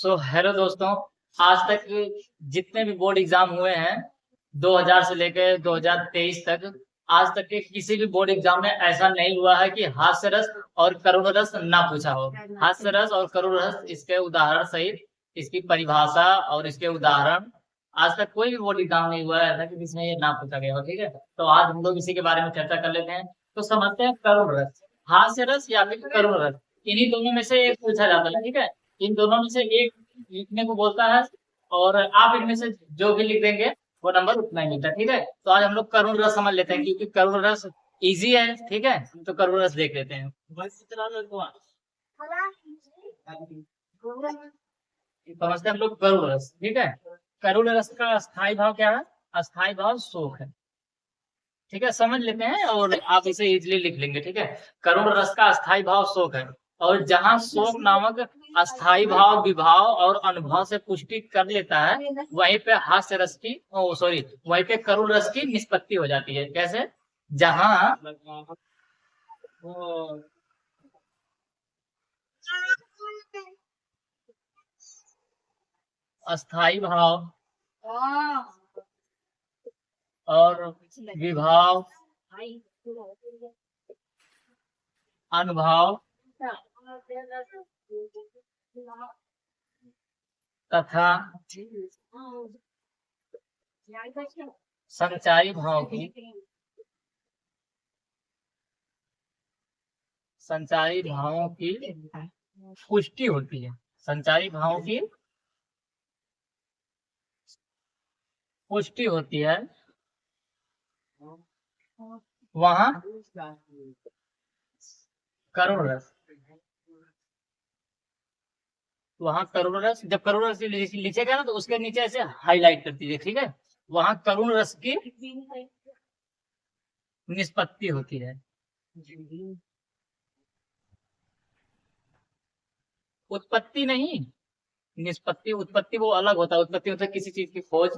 Hello दोस्तों। आज तक जितने भी बोर्ड एग्जाम हुए हैं 2000 से लेकर 2023 तक, आज तक के किसी भी बोर्ड एग्जाम में ऐसा नहीं हुआ है कि हास्य रस और करुण रस ना पूछा हो। हास्य रस और करुण रस, इसके उदाहरण सहित इसकी परिभाषा और इसके उदाहरण आज तक कोई भी बोर्ड एग्जाम नहीं हुआ है ऐसा कि जिसमें ये ना पूछा गया हो। ठीक है, तो आज हम लोग इसी के बारे में चर्चा कर लेते हैं। तो समझते हैं करुण रस, हास्य रस या फिर करुण रस, इन्हीं दोनों में से एक पूछा जाता है। ठीक है, इन दोनों में से एक लिखने को बोलता है और आप इनमें से जो भी लिख देंगे वो नंबर उतना ही मिलता है। ठीक है, तो आज हम लोग करुण रस समझ लेते हैं क्योंकि करुण रस इजी है। ठीक है, तो करुण रस देख लेते हैं। समझते हैं हम लोग करुण रस। ठीक है, करुण रस का अस्थाई भाव क्या है? अस्थाई भाव शोक है। ठीक है, समझ लेते हैं और आप इसे इजिली लिख लेंगे। ठीक है, करुण रस का अस्थाई भाव शोक है और जहाँ शोक नामक अस्थाई भाव विभाव और अनुभव से पुष्टि कर लेता है वहीं पे हास्य रस की वहीं पे करुण रस की निष्पत्ति हो जाती है। कैसे? जहाँ अस्थाई भाव और विभाव अनुभव तथा संचारी भाव की संचारी भावों की पुष्टि होती है। संचारी भावों की पुष्टि होती है वहां करुण रस जब करुण रस लिखेगा ना तो उसके नीचे ऐसे हाईलाइट कर दीजिए। ठीक है, वहां करुण रस की निष्पत्ति होती है। उत्पत्ति नहीं, निष्पत्ति। उत्पत्ति वो अलग होता है। उत्पत्ति होता है किसी चीज की खोज,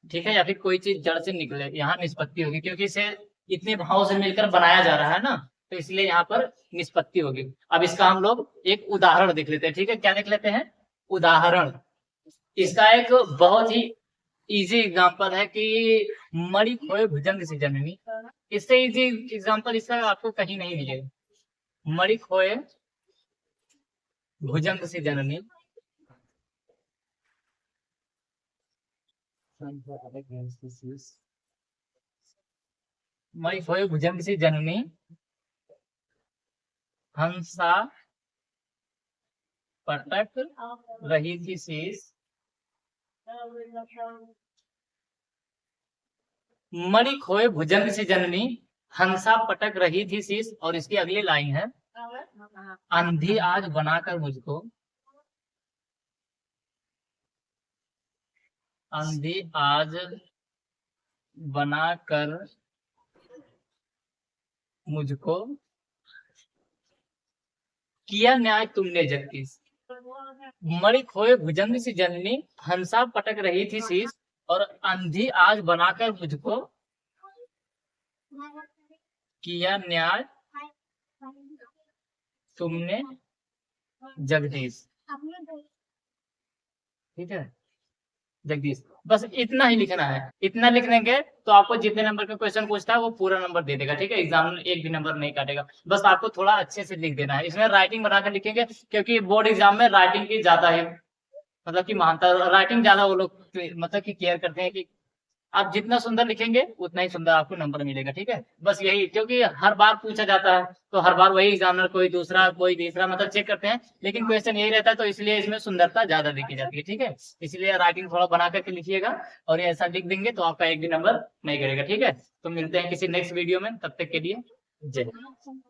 ठीक है, या फिर कोई चीज जड़ से निकले। यहाँ निष्पत्ति होगी क्योंकि इसे इतने भाव से मिलकर बनाया जा रहा है ना, तो इसलिए यहाँ पर निष्पत्ति होगी। अब इसका हम लोग एक उदाहरण देख लेते हैं। ठीक है, क्या देख लेते हैं? उदाहरण। इसका एक बहुत ही इजी एग्जांपल है कि मणि खोए भुजंग से जननी। इससे इजी एग्जांपल इसका आपको कहीं नहीं मिलेगा। मणि खोए भुजंग से जननी, मणि खोए भुजंग से जननी हंसा पटक रही थी शीश। मणि खोए भुजंग से जननी हंसा पटक रही थी शीश, और इसकी अगली लाइन है अंधी आज बनाकर मुझको, अंधी आज बनाकर मुझको किया न्याय तुमने जगदीश। मणि खोए भुजंग से जननी हंसा पटक रही थी शीश, और अंधी आज बनाकर मुझको किया न्याय तुमने जगदीश। ठीक है, जगदीश। बस इतना ही लिखना है। इतना लिख देंगे तो आपको जितने नंबर का क्वेश्चन पूछता है वो पूरा नंबर दे देगा। ठीक है, एग्जाम में एक भी नंबर नहीं काटेगा। बस आपको थोड़ा अच्छे से लिख देना है। इसमें राइटिंग बनाकर लिखेंगे क्योंकि बोर्ड एग्जाम में राइटिंग की ज्यादा है, मतलब कि महानता राइटिंग ज्यादा वो लोग मतलब कि केयर करते हैं कि आप जितना सुंदर लिखेंगे उतना ही सुंदर आपको नंबर मिलेगा। ठीक है, बस यही, क्योंकि हर बार पूछा जाता है तो हर बार वही एग्जामिनर कोई दूसरा कोई तीसरा मतलब चेक करते हैं, लेकिन क्वेश्चन यही रहता है तो इसलिए इसमें सुंदरता ज्यादा देखी जाती है। ठीक है, इसलिए राइटिंग थोड़ा बना करके लिखिएगा और ये ऐसा लिख देंगे तो आपका एक भी नंबर नहीं करेगा। ठीक है, तो मिलते हैं किसी नेक्स्ट वीडियो में, तब तक के लिए जय हिंद।